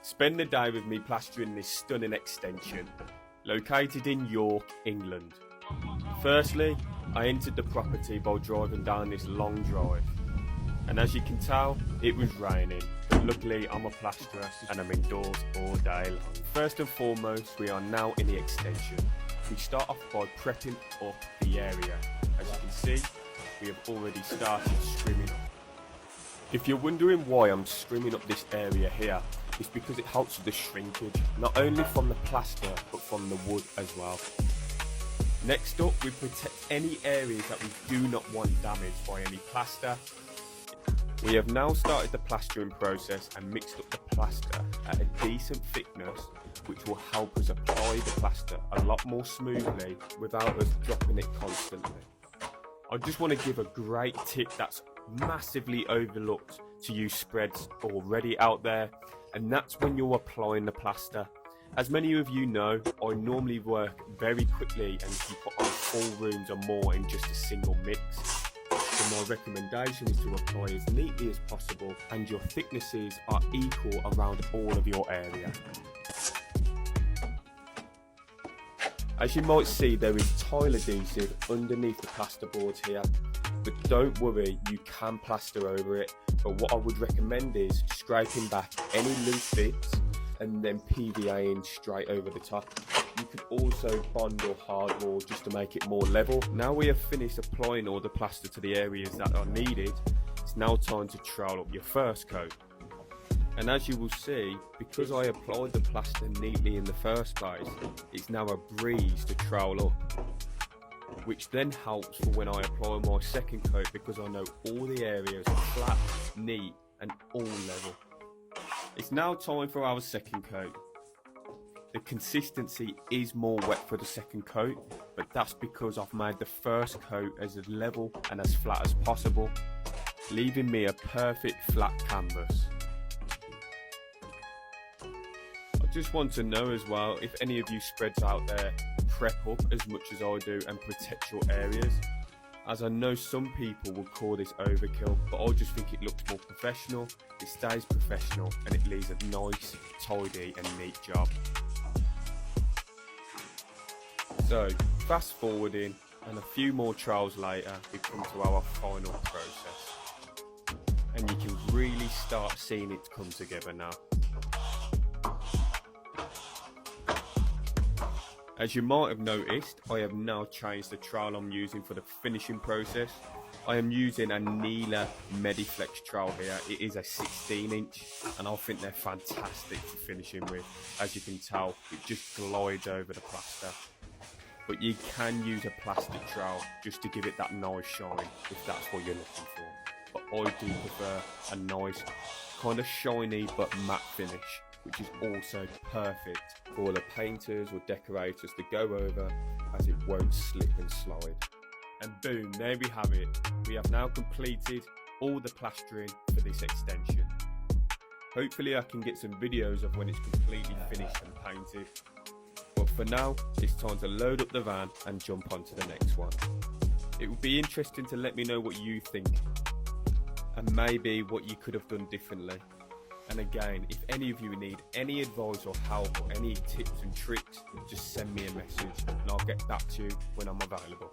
Spend the day with me plastering this stunning extension, located in York, England. Firstly, I entered the property by driving down this long drive, and as you can tell, it was raining, but luckily I'm a plasterer and I'm indoors all day long. First and foremost, we are now in the extension. We start off by prepping up the area. As you can see, we have already started skimming up. If you're wondering why I'm skimming up this area here, it's because it helps with the shrinkage, not only from the plaster, but from the wood as well. Next up, we protect any areas that we do not want damaged by any plaster. We have now started the plastering process and mixed up the plaster at a decent thickness, which will help us apply the plaster a lot more smoothly without us dropping it constantly. I just want to give a great tip that's massively overlooked to you spreads already out there, and that's when you're applying the plaster. As many of you know, I normally work very quickly and can put on 4 rooms or more in just a single mix. So my recommendation is to apply as neatly as possible and your thicknesses are equal around all of your area. As you might see, there is tile adhesive underneath the plasterboards here, but don't worry, you can plaster over it. But what I would recommend is scraping back any loose bits and then PVAing straight over the top. You could also bond or hardwall just to make it more level. Now we have finished applying all the plaster to the areas that are needed, it's now time to trowel up your first coat. And as you will see, because I applied the plaster neatly in the first place, it's now a breeze to trowel up, which then helps for when I apply my second coat because I know all the areas are flat, neat and all level. It's now time for our second coat. The consistency is more wet for the second coat, but that's because I've made the first coat as level and as flat as possible, leaving me a perfect flat canvas. I just want to know as well if any of you spreads out there prep up as much as I do and protect your areas, as I know some people will call this overkill, but I just think it looks more professional, it stays professional and it leaves a nice, tidy and neat job. So fast forwarding and a few more trials later, we come to our final process and you can really start seeing it come together now. As you might have noticed, I have now changed the trowel I'm using for the finishing process. I am using a Nila Mediflex trowel here. It is a 16-inch and I think they're fantastic for finishing with. As you can tell, it just glides over the plaster. But you can use a plastic trowel just to give it that nice shine if that's what you're looking for. But I do prefer a nice kind of shiny but matte finish, which is also perfect for all the painters or decorators to go over, as it won't slip and slide. And boom, there we have it. We have now completed all the plastering for this extension. Hopefully I can get some videos of when it's completely finished and painted. But for now, it's time to load up the van and jump onto the next one. It would be interesting to let me know what you think and maybe what you could have done differently. And again, if any of you need any advice or help or any tips and tricks, just send me a message and I'll get back to you when I'm available.